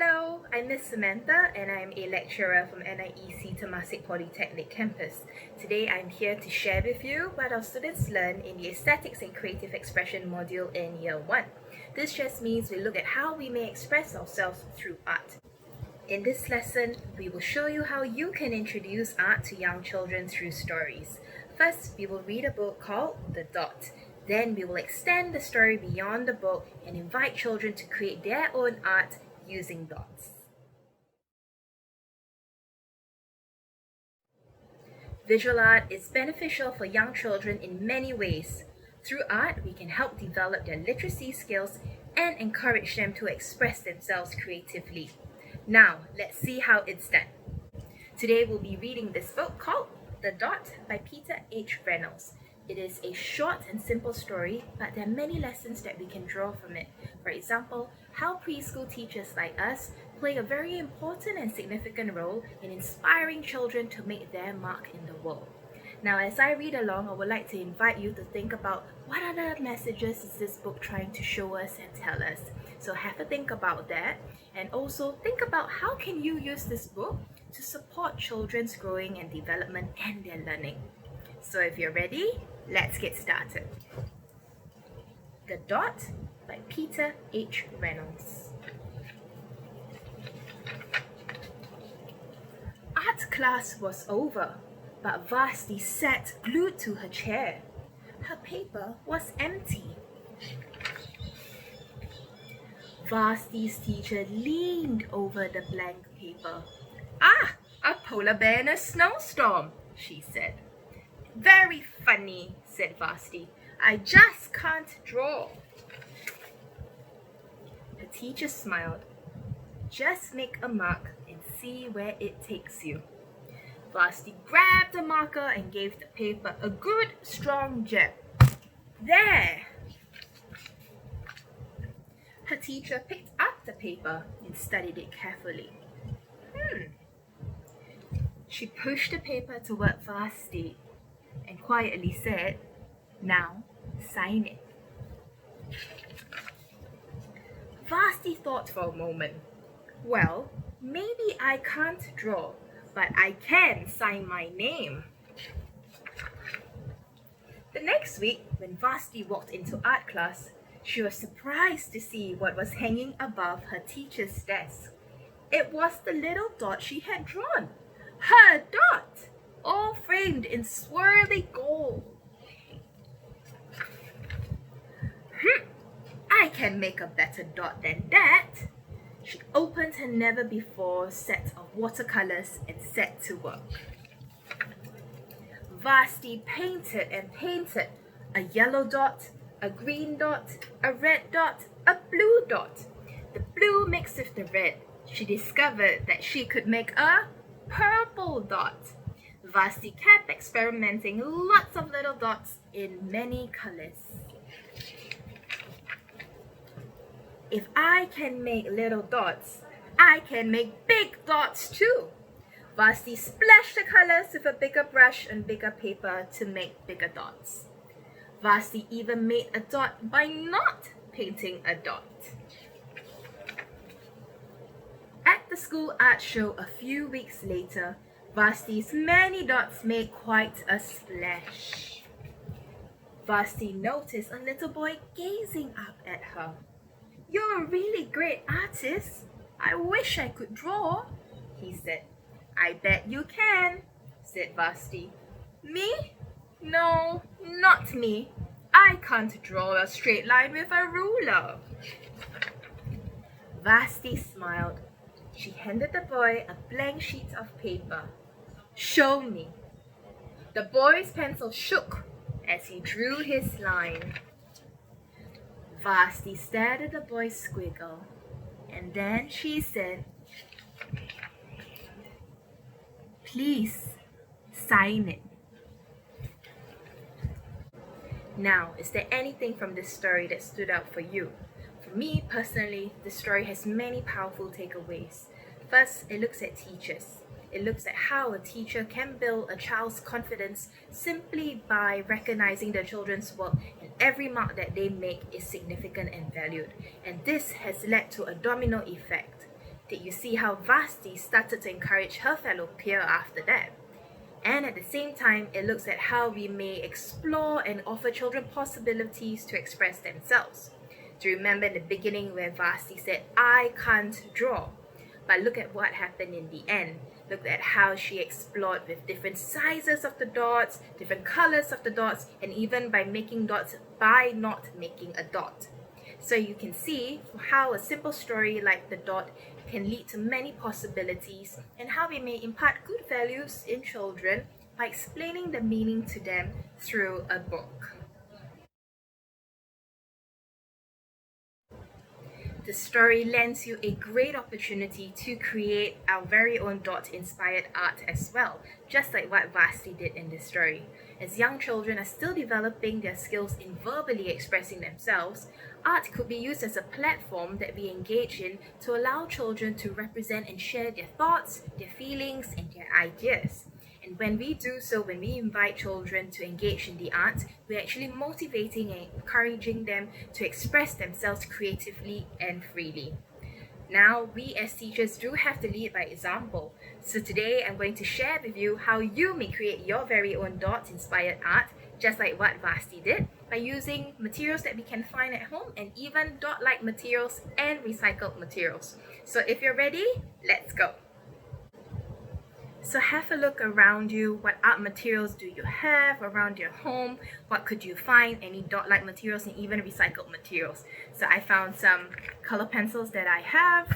Hello, I'm Miss Samantha and I'm a lecturer from NIEC Temasek Polytechnic campus. Today I'm here to share with you what our students learn in the Aesthetics and Creative Expression module in Year 1. This just means we look at how we may express ourselves through art. In this lesson, we will show you how you can introduce art to young children through stories. First, we will read a book called The Dot. Then we will extend the story beyond the book and invite children to create their own art using dots. Visual art is beneficial for young children in many ways. Through art, we can help develop their literacy skills and encourage them to express themselves creatively. Now, let's see how it's done. Today we'll be reading this book called The Dot by Peter H. Reynolds. It is a short and simple story, but there are many lessons that we can draw from it. For example, how preschool teachers like us play a very important and significant role in inspiring children to make their mark in the world. Now, as I read along, I would like to invite you to think about what other messages is this book trying to show us and tell us. So have a think about that, and also think about how can you use this book to support children's growing and development and their learning. So if you're ready, let's get started. The Dot by Peter H. Reynolds. Art class was over, but Vasti sat glued to her chair. Her paper was empty. Vasti's teacher leaned over the blank paper. "Ah, a polar bear in a snowstorm," she said. "Very funny," said Vasti. "I just can't draw." The teacher smiled. "Just make a mark and see where it takes you." Vasti grabbed a marker and gave the paper a good, strong jab. "There!" Her teacher picked up the paper and studied it carefully. She pushed the paper toward Vasti and quietly said, "Now, sign it." Vasti thought for a moment. "Well, maybe I can't draw, but I can sign my name." The next week, when Vasti walked into art class, she was surprised to see what was hanging above her teacher's desk. It was the little dot she had drawn. Her dot! All framed in swirly gold. I can make a better dot than that." She opened her never-before set of watercolors and set to work. Vasti painted and painted. A yellow dot, a green dot, a red dot, a blue dot. The blue mixed with the red. She discovered that she could make a purple dot. Vasti kept experimenting lots of little dots in many colors. "If I can make little dots, I can make big dots too." Vasti splashed the colors with a bigger brush and bigger paper to make bigger dots. Vasti even made a dot by not painting a dot. At the school art show a few weeks later, Vasti's many dots made quite a splash. Vasti noticed a little boy gazing up at her. "You're a really great artist. I wish I could draw," he said. "I bet you can," said Vasti. "Me? No, not me. I can't draw a straight line with a ruler." Vasti smiled. She handed the boy a blank sheet of paper. "Show me." The boy's pencil shook as he drew his line. Vasti stared at the boy's squiggle, and then she said, "Please, sign it." Now, is there anything from this story that stood out for you? For me, personally, this story has many powerful takeaways. First, it looks at teachers. It looks at how a teacher can build a child's confidence simply by recognizing the children's work, and every mark that they make is significant and valued. And this has led to a domino effect. Did you see how Vasti started to encourage her fellow peer after that? And at the same time, it looks at how we may explore and offer children possibilities to express themselves. Do you remember in the beginning where Vasti said, "I can't draw"? But look at what happened in the end. Look at how she explored with different sizes of the dots, different colors of the dots, and even by making dots by not making a dot. So you can see how a simple story like the dot can lead to many possibilities and how we may impart good values in children by explaining the meaning to them through a book. The story lends you a great opportunity to create our very own dot-inspired art as well, just like what Vasti did in this story. As young children are still developing their skills in verbally expressing themselves, art could be used as a platform that we engage in to allow children to represent and share their thoughts, their feelings, and their ideas. And when we do so, when we invite children to engage in the arts, we're actually motivating and encouraging them to express themselves creatively and freely. Now, we as teachers do have to lead by example. So today, I'm going to share with you how you may create your very own dot-inspired art, just like what Vasti did, by using materials that we can find at home and even dot-like materials and recycled materials. So if you're ready, let's go. So have a look around you. What art materials do you have around your home? What could you find? Any dot-like materials and even recycled materials. So I found some color pencils that I have.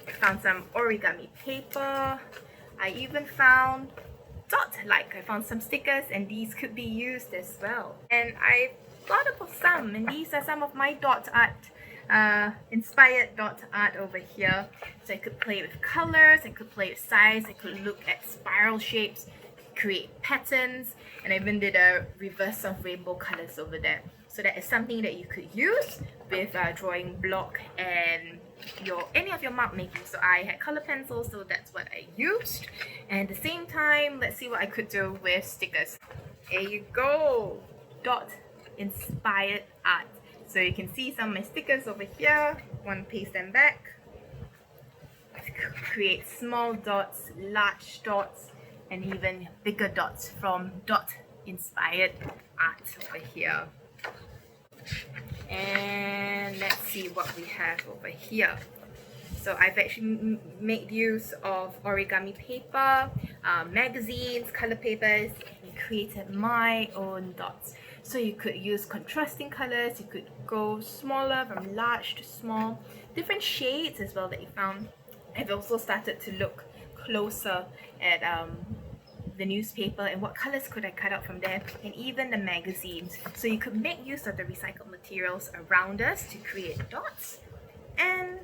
I found some origami paper. I even found dot-like. I found some stickers and these could be used as well. And I thought of some, and these are some of my dot art. Inspired dot art over here. So I could play with colors, I could play with size, I could look at spiral shapes, create patterns, and I even did a reverse of rainbow colors over there. So that is something that you could use with a drawing block and any of your mark making. So I had color pencils, so that's what I used. And at the same time, let's see what I could do with stickers. There you go, dot inspired art. So you can see some of my stickers over here. Want to paste them back. Create small dots, large dots, and even bigger dots from dot inspired art over here. And let's see what we have over here. So I've actually made use of origami paper, magazines, color papers, and created my own dots. So you could use contrasting colors, you could go smaller from large to small, different shades as well that you found. I've also started to look closer at the newspaper and what colors could I cut out from there, and even the magazines. So you could make use of the recycled materials around us to create dots. And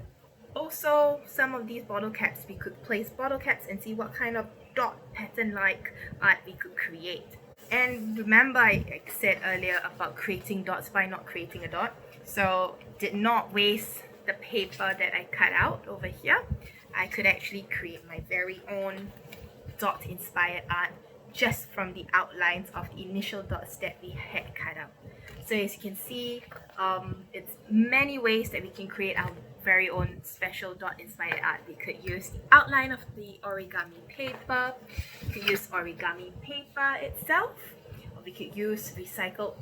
also some of these bottle caps, we could place bottle caps and see what kind of dot pattern like art we could create. And remember I said earlier about creating dots by not creating a dot. So did not waste the paper that I cut out over here. I could actually create my very own dot inspired art just from the outlines of the initial dots that we had cut out. So as you can see, it's many ways that we can create our very own special dot inspired art. We could use the outline of the origami paper, we could use origami paper itself, or we could use recycled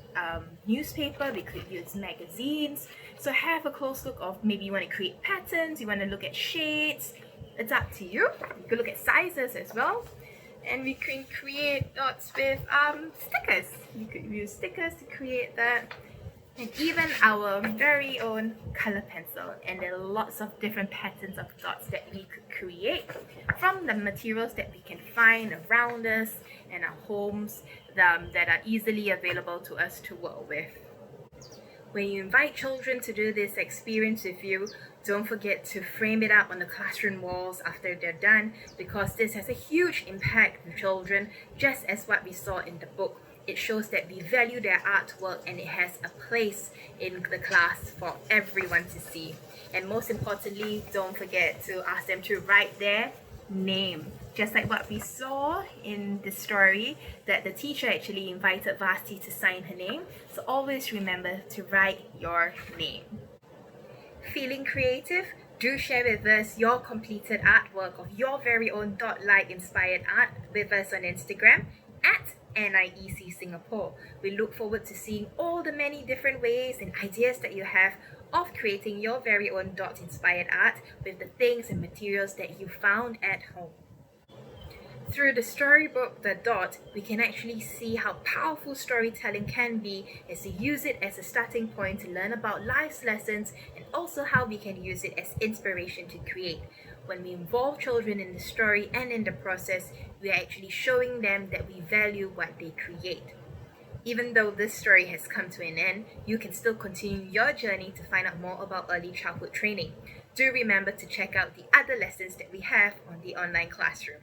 newspaper, we could use magazines. So have a close look of maybe you want to create patterns, you want to look at shades, it's up to you. You could look at sizes as well. And we can create dots with stickers. You could use stickers to create that. And even our very own color pencil. And there are lots of different patterns of dots that we could create from the materials that we can find around us and our homes that are easily available to us to work with. When you invite children to do this experience with you, don't forget to frame it up on the classroom walls after they're done, because this has a huge impact with children, just as what we saw in the book. It shows that we value their artwork and it has a place in the class for everyone to see. And most importantly, don't forget to ask them to write their name. Just like what we saw in the story, that the teacher actually invited Vasti to sign her name. So always remember to write your name. Feeling creative? Do share with us your completed artwork of your very own dot light inspired art with us on Instagram at NIEC Singapore. We look forward to seeing all the many different ways and ideas that you have of creating your very own dot inspired art with the things and materials that you found at home. Through the storybook, The Dot, we can actually see how powerful storytelling can be as we use it as a starting point to learn about life's lessons and also how we can use it as inspiration to create. When we involve children in the story and in the process, we are actually showing them that we value what they create. Even though this story has come to an end, you can still continue your journey to find out more about early childhood training. Do remember to check out the other lessons that we have on the online classroom.